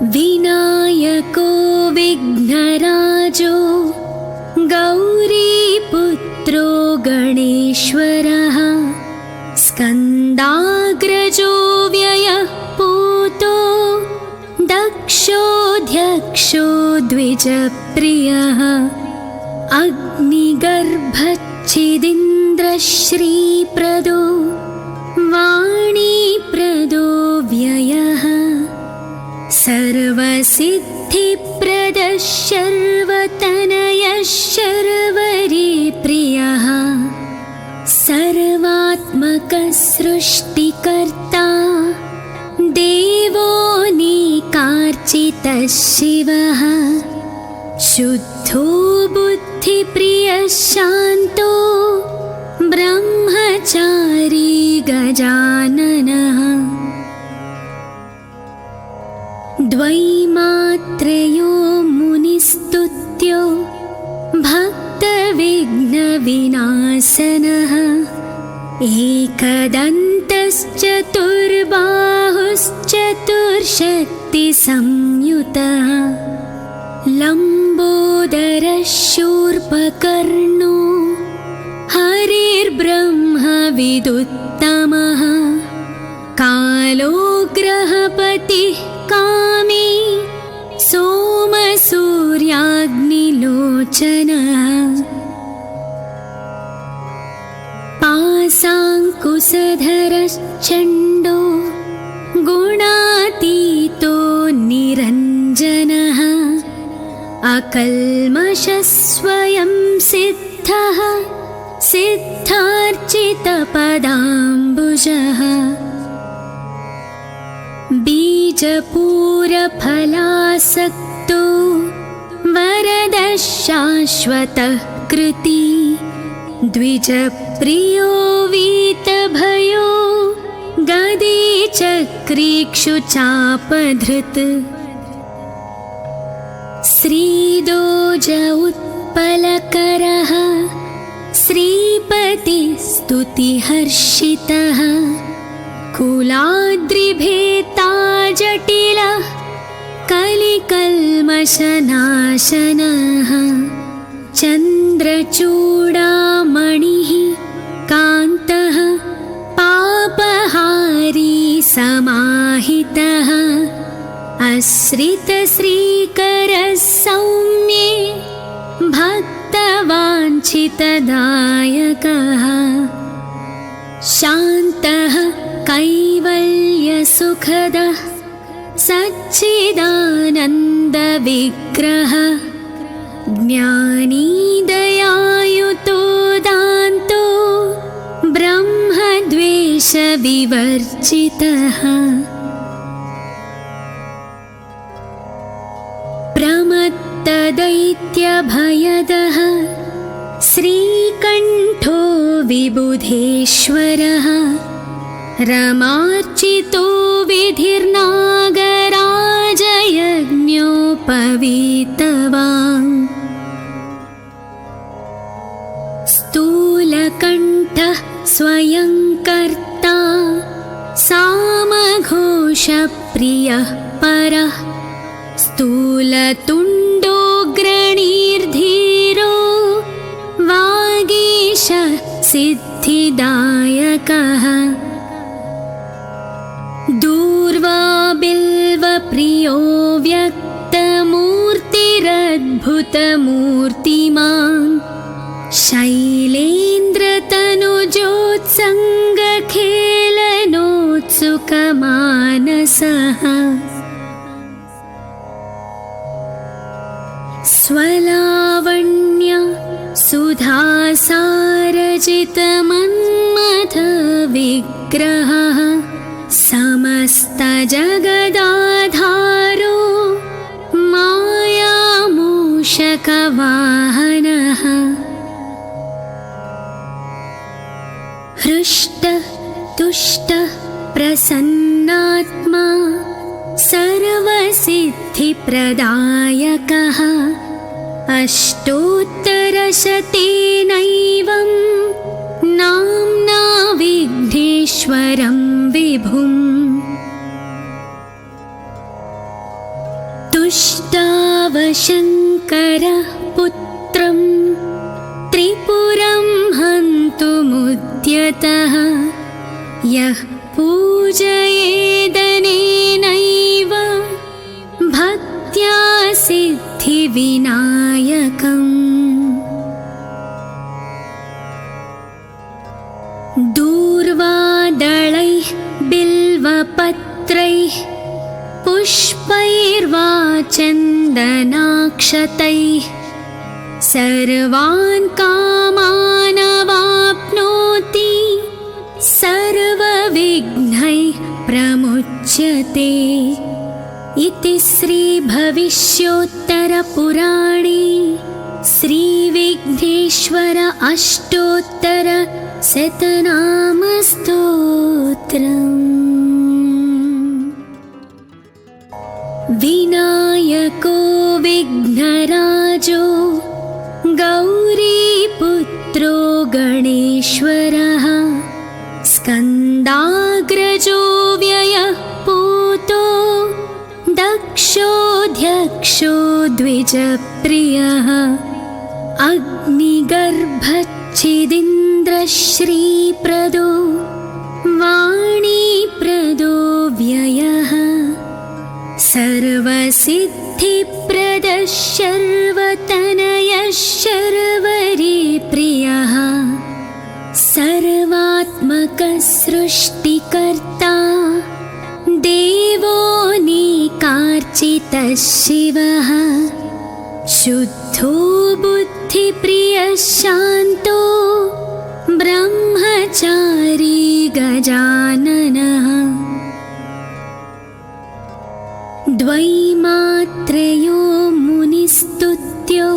विनायको विघ्नराजो गौरीपुत्रो गणेश्वरः स्कन्दाग्रजो व्ययः पूतो दक्षोऽध्यक्षो द्विजप्रियः अग्निगर्भच्छिदिन्द्रश्रीप्रदो वाणीप्रदो व्ययः सर्वसिद्धिप्रदः शर्वतनयः शर्वरीप्रियः सर्वात्मकः सृष्टिकर्ता देवोऽनेकार्चितः शिवः शुद्धो बुद्धिप्रियः शान्तो ब्रह्मचारी गजाननः द्वैमात्रयो मुनिस्तुत्यो भक्तविघ्नविनाशनः एकदन्तश्चतुर्बाहुश्चतुर्शक्तिसंयुतः लम्बोदरः शूर्पकर्णो हरिर्ब्रह्मविदुत्तमः कालो ग्रहपतिः कामी सोमसूर्याग्निलोचनः पाशाङ्कुशधरश्चण्डो गुणातीतो निरञ्जनः अकल्मषः स्वयं सिद्धः सिद्धार्चितपदाम्बुजः बीजपूरफलासक्तो वरदः शाश्वतः कृती द्विजप्रियो वीतभयो गदीचक्रीक्षुचापधृत् श्रीदोज उत्पलकरः श्रीपतिस्तुतिहर्षितः कुलाद्रिभेता जटिलः कलिकल्मषनाशनः चन्द्रचूडामणिः कान्तः पापहारी समाहितः आश्रितश्रीकरः सौम्ये भक्तवाञ्छितदायकः शान्तः कैवल्यसुखदः सच्चिदानन्दविग्रहः ज्ञानी दयायुतो दान्तो ब्रह्मद्वेषविवर्जितः प्रमत्तदैत्यभयदः श्रीकण्ठो विबुधेश्वरः रमार्चितो विधिर्नागराजयज्ञोपवीतवान् स्थूलकण्ठः स्वयं कर्ता सामघोषप्रियः परः स्थूलतुण्डोऽग्रणीर्धीरो वागीशः सिद्धिदायकः दूर्वाबिल्वप्रियो व्यक्तमूर्तिरद्भुतमूर्तिमान् शैलेन्द्रतनुजोत्सङ्गखेलनोत्सुकमानसः स्वलावण्य सुधासारजितमन्मथविग्रहः समस्तजगदाधारो मायामूषकवाहनः हृष्टः तुष्टः प्रसन्नात्मा सर्वसिद्धिप्रदायकः अष्टोत्तरशतेनैवं नाम्ना विघ्नेश्वरं विभुम् दुष्टावशङ्करः पुत्रं त्रिपुरं हन्तुमुद्यतः यः पूजयेदनेनैव भक्त्या सिद्धिविनायकम् दूर्वादलैः बिल्वपत्रैः पुष्पैर्वा चन्दनाक्षतैः सर्वान् कामानवाप्नोति सर्वविघ्नैः प्रमुच्यते इति श्रीभविष्योत्तरपुराणे श्रीविघ्नेश्वर अष्टोत्तरशतनामस्तोत्रम्। विनायको विघ्नराजो गौरीपुत्रो गणेश्वरः स्कन्दाग्रजो व्ययः पूतो दक्षोऽध्यक्षो द्विजप्रियः अग्निगर्भच्छिदिन्द्रश्रीप्रदो वाणीप्रदो व्ययः सर्वसिद्धिप्रदः शर्वतनयः शर्वरीप्रियः सर्वात्मकः सृष्टिकर्ता देवो निकार्चितः शिवः शुद्धो बुद्धिप्रियः शान्तो ब्रह्मचारी गजाननः द्वैमात्रयो मुनिस्तुत्यो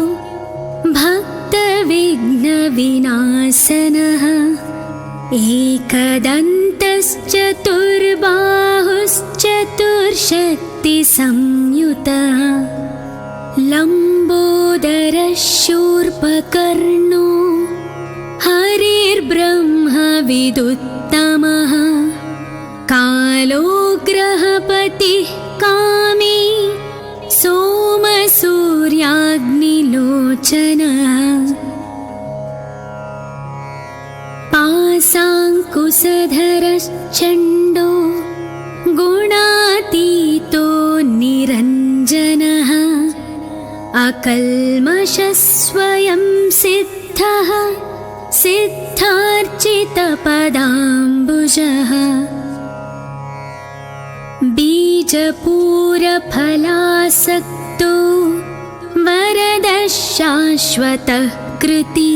भक्तविघ्नविनाशनः एकदन्तश्चतुर्बाहुश्चतुर्शक्तिसंयुतः लम्बोदरः शूर्पकर्णो हरिर्ब्रह्मविदुत्तमः कालो ग्रहपतिः कामी सोमसूर्याग्निलोचनः पाशाङ्कुशधरश्चण्डो गुणातीतो निरञ्जनः अकल्मषः स्वयं सिद्धः सिद्धार्चितपदाम्बुजः बीजपूरफलासक्तो वरदः शाश्वतः कृती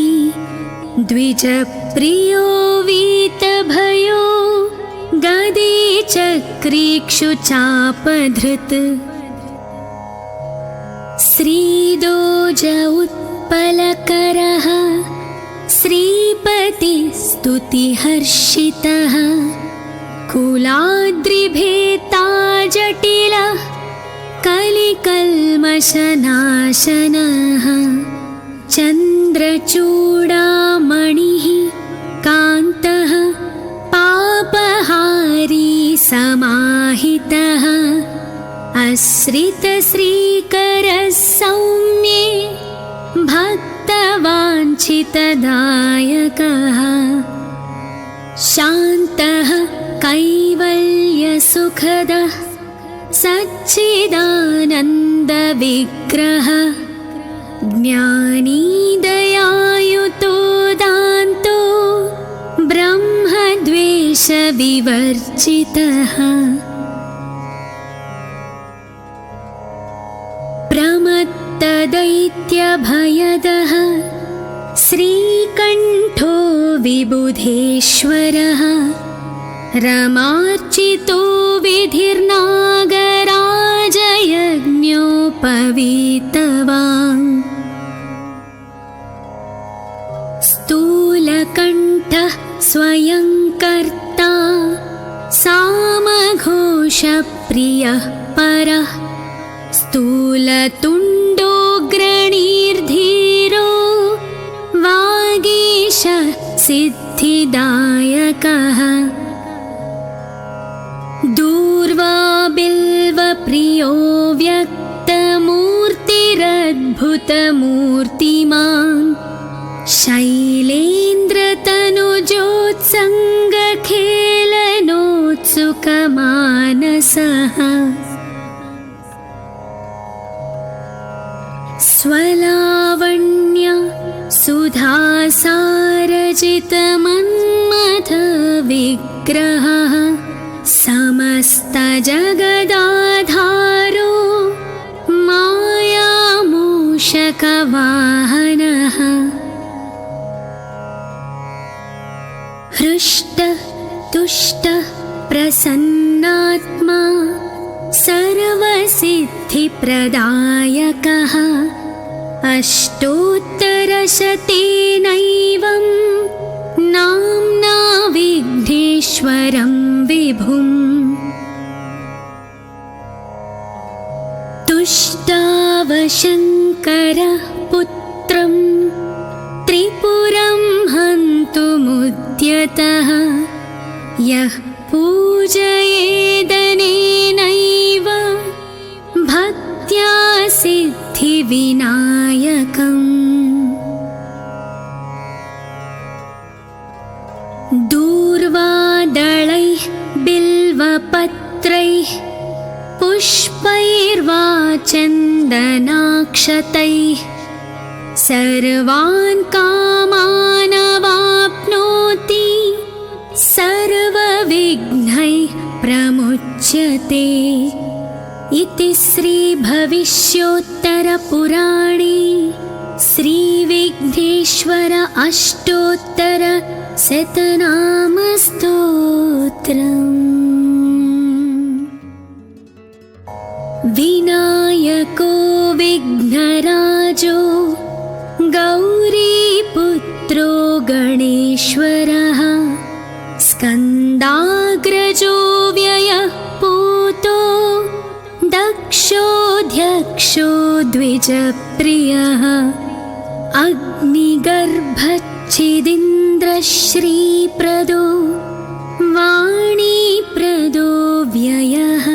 द्विजप्रियो वीतभयो गदीचक्रीक्षुचापधृत् श्रीदोज उत्पलकरः श्रीपतिस्तुतिहर्षितः कुलाद्रिभेता जटिलः कलिकल्मषनाशनः चन्द्रचूडामणिः कान्तः पापहारी समाहितः आश्रितश्रीकरः सौम्ये भक्तवाञ्छितदायकः शान्तः कैवल्यसुखदः सच्चिदानन्दविग्रहः ज्ञानी दयायुतो दान्तो ब्रह्मद्वेषविवर्जितः प्रमत्तदैत्यभयदः श्रीकण्ठो विबुधेश्वरः रमार्चितो विधिर्नागराजयज्ञोपवीतवान् स्थूलकण्ठः स्वयं कर्ता सामघोषप्रियः परः स्थूलतुण्डोऽग्रणीर्धीरो वागीश सिद्धिदायकः दूर्वा बिल्वप्रियो व्यक्तवान् शक्तिर्भक्तिरद्भुतमूर्तिमान् शैलेन्द्रतनुजोत्सङ्गखेलनोत्सुकमानसः स्वलावण्य सुधासारजितमन्मथविग्रहः समस्तजगदाधारो मायामूषकवाहनः हृष्टः तुष्टः प्रसन्नात्मा सर्वसिद्धिप्रदायकः अष्टोत्तरशतेनैवं नाम्ना विघ्नेश्वरं विभुम् तुष्टावशङ्करः पुत्रं त्रिपुरं हन्तुमुद्यतः यः पूजयेदनेनैव भक्त्या सिद्धिविनायकम् दूर्वादलैः बिल्वपत्रैः पुष्पैर्वा चन्दनाक्षतैः सर्वान् कामानवाप्नोति सर्वविघ्नैः प्रमुच्यते इति श्रीभविष्योत्तरपुराणे श्रीविघ्नेश्वर अष्टोत्तरशतनामस्तोत्रम्। विनायको विघ्नराजो गौरीपुत्रो गणेश्वरः स्कन्दाग्रजो व्ययः पूतो दक्षोऽध्यक्षो द्विजप्रियः अग्निगर्भच्छिदीन्द्रश्रीप्रदो वाणीप्रदो व्ययः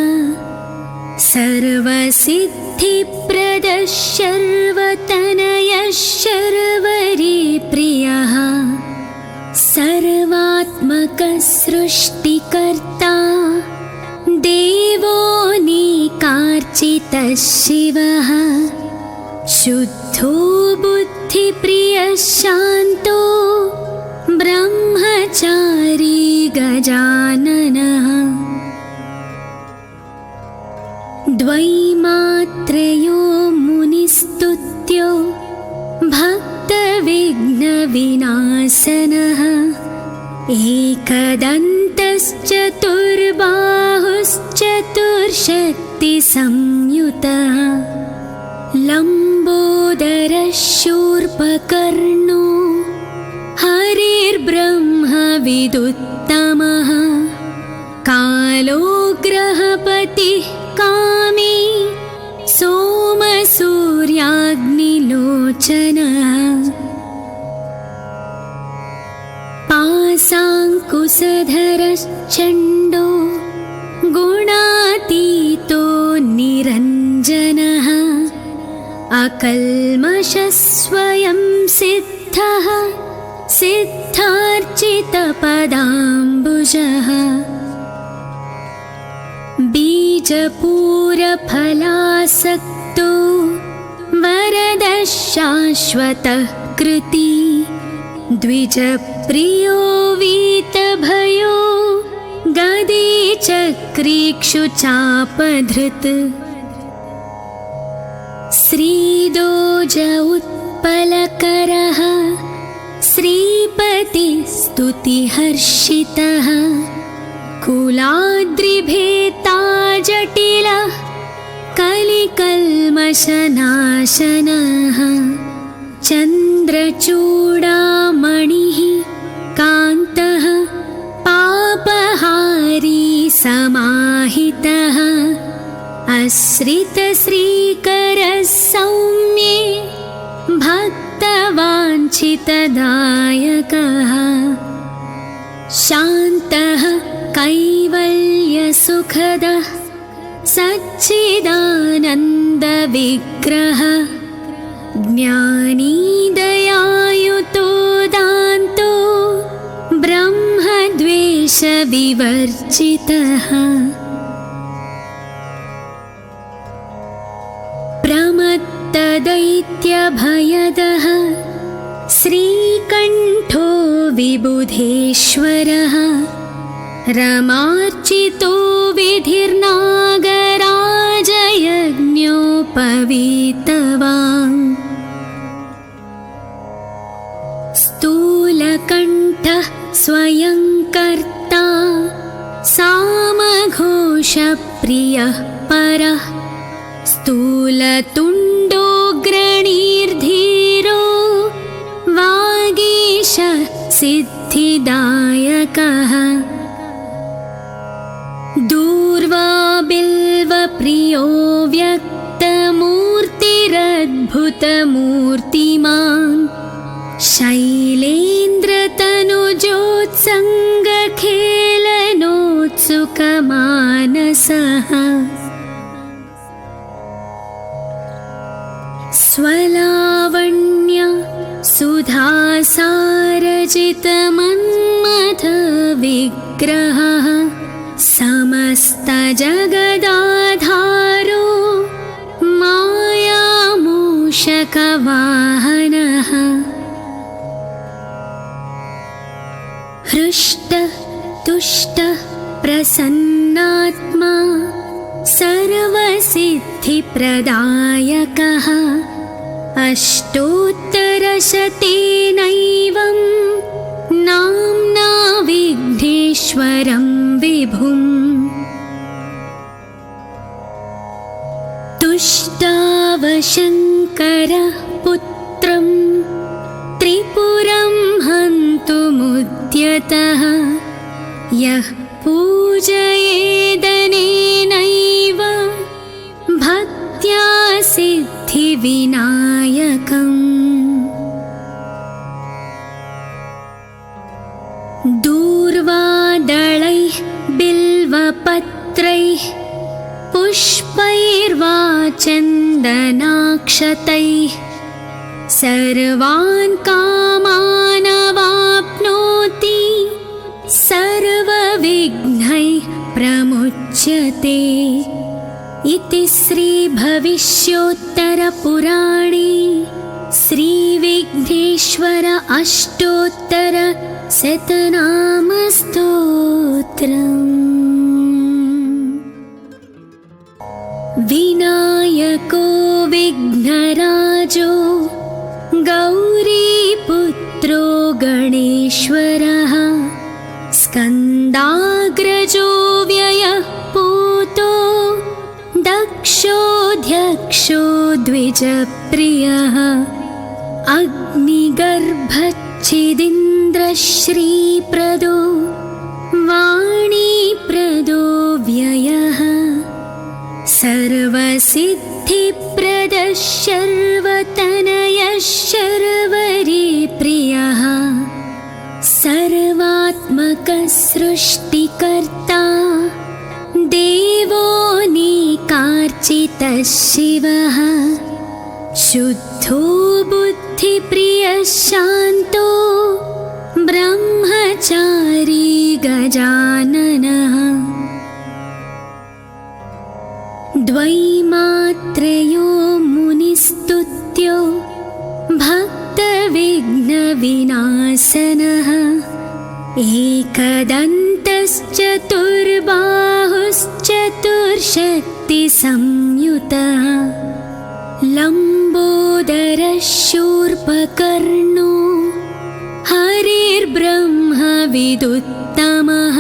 सर्वसिद्धिप्रदः शर्वतनयः शर्वरीप्रियः सर्वात्मकः सृष्टिकर्ता देवो निकार्चितः शिवः शुद्धो बुद्धिप्रियः शान्तो ब्रह्मचारी गजाननः द्वैमात्रयो मुनिस्तुत्यो भक्तविघ्नविनाशनः एकदन्तश्चतुर्बाहुश्चतुर्शक्तिसंयुतः लम्बोदरः शूर्पकर्णो हरिर्ब्रह्मविदुत्तमः कालोग्रहपतिः कामी सोमसूर्याग्निलोचनः पाशाङ्कुशधरश्चण्डो गुणातीतो निरञ्जनः अकल्मषः स्वयं सिद्धः सिद्धार्चितपदाम्बुजः बीजपूरफलासक्तो वरदः शाश्वतः कृती द्विजप्रियो वीतभयो गदीचक्रीक्षुचापधृत् श्रीदोज उत्पलकरः श्रीपतिस्तुतिहर्षितः कुलाद्रिभेता जटिलः कलिकल्मषनाशनः चन्द्रचूडामणिः कान्तः पापहारी समाहितः आश्रितश्रीकरः सौम्ये भक्तवाञ्छितदायकः शान्तः कैवल्यसुखदः सच्चिदानन्दविग्रहः ज्ञानी दयायुतो दान्तो ब्रह्मद्वेषविवर्जितः प्रमत्तदैत्यभयदः श्रीकण्ठो विबुधेश्वरः रमार्चितो विधिर्नागराजयज्ञोपवीतवान् स्थूलकण्ठः स्वयं कर्ता सामघोषप्रियः परः स्थूलतुण्डोऽग्रणीर्धीरो वागीश सिद्धिदायकः दूर्वा बिल्वप्रियो व्यक्तमूर्तिरद्भुतमूर्तिमान् शैलेन्द्रतनुजोत्सङ्गखेलनोत्सुकमानसः स्वलावण्य सुधासारजितमन्मथविग्रहः समस्तजगदाधारो मायामूषकवाहनः हृष्टः तुष्टः प्रसन्नात्मा सर्वसिद्धिप्रदायकः अष्टोत्तरशतेनैवं नाम्ना विघ्नेश्वरं विभुम् तुष्टावशङ्करः पुत्रं त्रिपुरं हन्तुमुद्यतः यः पूजयेदनेनैव भक्त्या सिद्धिविनायकम् दूर्वादलैः बिल्वपत्रैः पुष्पैर्वा चन्दनाक्षतैः सर्वान् कामानवाप्नोति सर्वविघ्नैः प्रमुच्यते इति श्रीभविष्योत्तरपुराणे श्रीविघ्नेश्वर अष्टोत्तरशतनामस्तोत्रम्। विनायको विघ्नराजो गौरीपुत्रो गणेश्वरः स्कन्दाग्रजो व्ययः पूतो दक्षोऽध्यक्षो द्विजप्रियः अग्निगर्भच्छिदीन्द्रश्रीप्रदो वाणीप्रदो व्ययः सर्वसिद्धिप्रदः शर्वतनयः शर्वरीप्रियः सर्वात्मकः सृष्टिकर्ता देवोऽनेकार्चितः शिवः शुद्धो बुद्धिप्रियः शान्तो ब्रह्मचारी गजाननः द्वैमात्रयो मुनिस्तुत्यो भक्तविघ्नविनाशनः एकदन्तश्चतुर्बाहुश्चतुर्शक्तिसंयुतः लम्बोदरः शूर्पकर्णो हरिर्ब्रह्मविदुत्तमः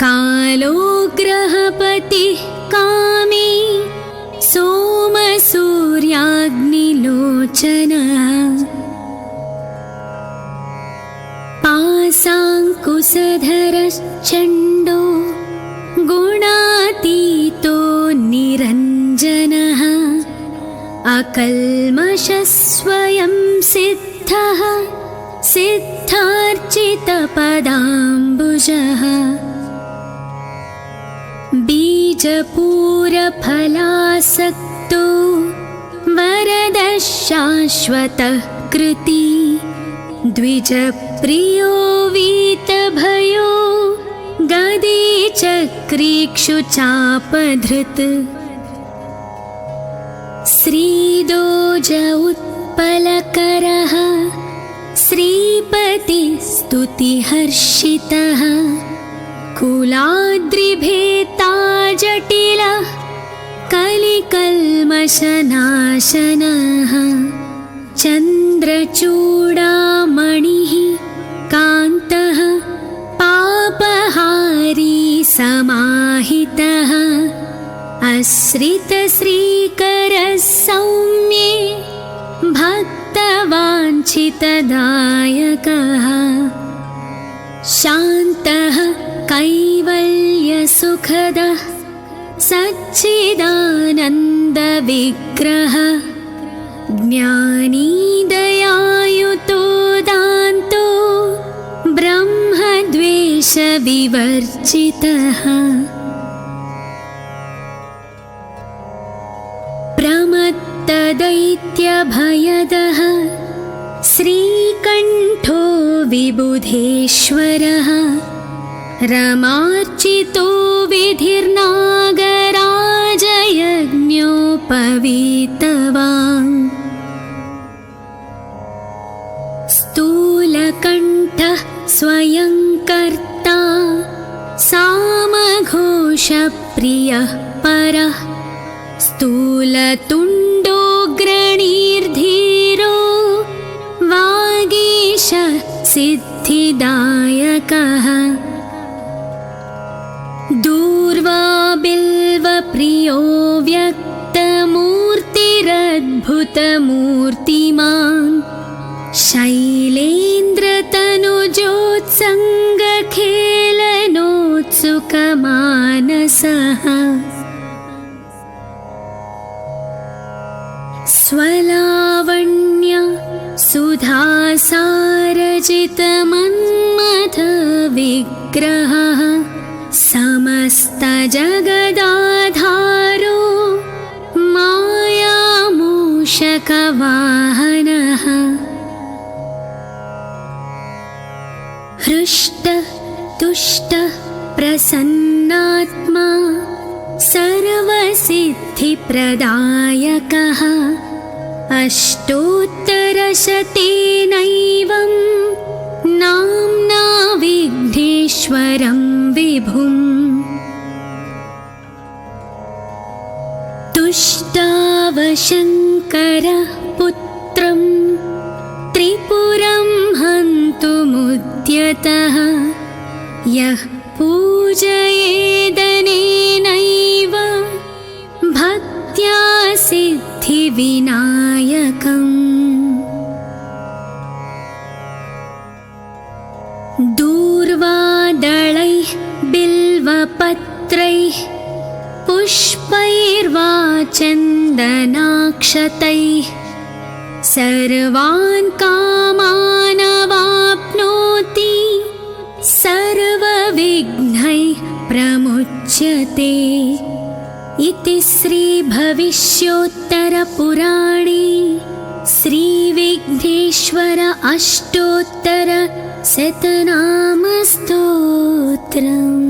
कालो ग्रहपतिः कामी सोमसूर्याग्निलोचनः पाशाङ्कुशधरश्चण्डो गुणातीतो निरञ्जनः अकल्मषः स्वयं सिद्धः सिद्धार्चितपदाम्बुजः बीजपूरफलासक्तो वरदः शाश्वतः कृती द्विजप्रियो वीतभयो गदी चक्रीक्षुचापधृत् श्रीदोज उत्पलकरः श्रीपतिस्तुतिहर्षितः कुलाद्रिभेता जटिलः कलिकल्मषनाशनः चन्द्रचूडामणिः कान्तः पापहारी समाहितः आश्रितश्रीकरः सौम्ये भक्तवाञ्छितदायकः शान्तः कैवल्यसुखदः सच्चिदानन्दविग्रहः ज्ञानी दयायुतो दान्तो ब्रह्मद्वेषविवर्जितः प्रमत्तदैत्यभयदः श्रीकण्ठो विबुधेश्वरः रमार्चितो विधिर्नागराजयज्ञोपवीतवान् स्थूलकण्ठः स्वयं कर्ता सामघोषप्रियः परः स्थूलतुण्डोऽग्रणीर्धीरो वागीश सिद्धिदायकः दूर्वाबिल्वप्रियो व्यक्तमूर्तिरद्भुतमूर्तिमान् शैलेन्द्रतनुजोत्सङ्गखेलनोत्सुकमानसः स्वलावण्य सुधासारजितमन्मथविग्रहः समस्तजगदाधारो मायामूषकवाहनः हृष्टतुष्टः प्रसन्नात्मा सर्वसिद्धिप्रदायकः अष्टोत्तरशतेनैवं नाम्ना विघ्नेश्वरं विभुम् तुष्टावशङ्करः पुत्रं त्रिपुरं हन्तुमुद्यतः यः पूजयेदनेनैव भक्त्या सिद्धिविनायकम् दूर्वादलैः बिल्वपत्रैः पुष्पैर्वा चन्दनाक्षतैः सर्वान् कामानवाप्नोति सर्वविघ्नैः प्रमुच्यते इति श्रीभविष्योत्तरपुराणे श्रीविघ्नेश्वर अष्टोत्तरशतनामस्तोत्रम्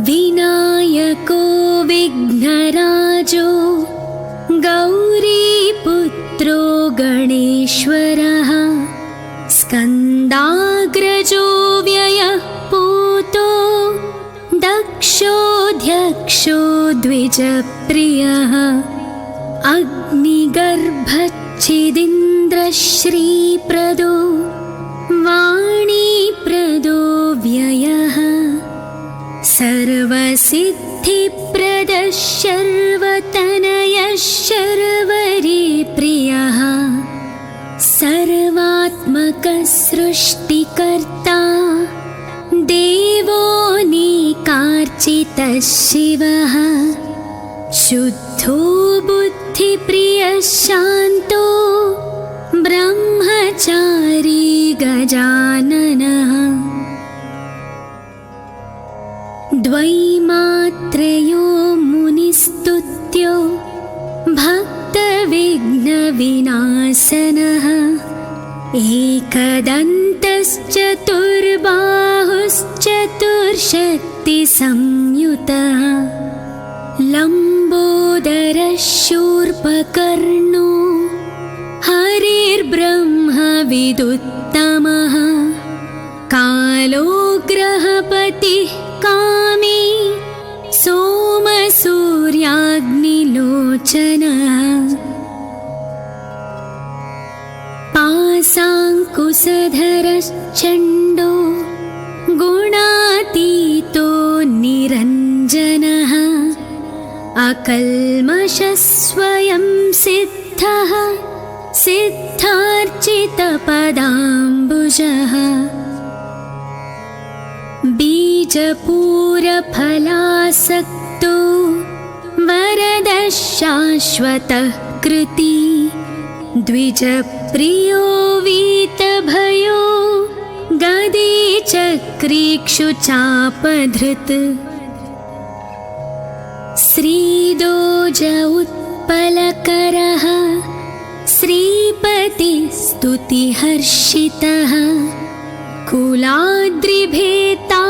विनायको विघ्नराजो गौरीपुत्रो गणेश्वरः स्कन्दाग्रजो व्ययः पूतो दक्षोऽध्यक्षो द्विजप्रियः अग्निगर्भच्छिदीन्द्रश्रीप्रदो वाणीप्रदो व्ययः सर्वसिद्धिप्रदः शर्वतनयः शर्वरीप्रियः सर्वात्मकः सृष्टिकर्ता देवोऽनेकार्चितः शिवः शुद्धो बुद्धिप्रियः शान्तो ब्रह्मचारी गजाननः द्वैमात्रयो मुनिस्तुत्यो भक्तविघ्नविनाशनः एकदन्तश्चतुर्बाहुश्चतुर्शक्तिसंयुतः लम्बोदरः शूर्पकर्णो हरिर्ब्रह्मविदुत्तमः कालो ग्रहपतिः कामी सोमसूर्याग्निलोचनः पाशाङ्कुशधरश्चण्डो गुणातीतो निरञ्जनः अकल्मषस्वयं सिद्धः सिद्धार्चितपदाम्बुजः बीजपूरफलासक्तो वरदः शाश्वतः कृती द्विजप्रियो वीतभयो गदीचक्रीक्षुचापधृत् श्रीदोज उत्पलकरः श्रीपतिस्तुतिहर्षितः कुलाद्रिभेता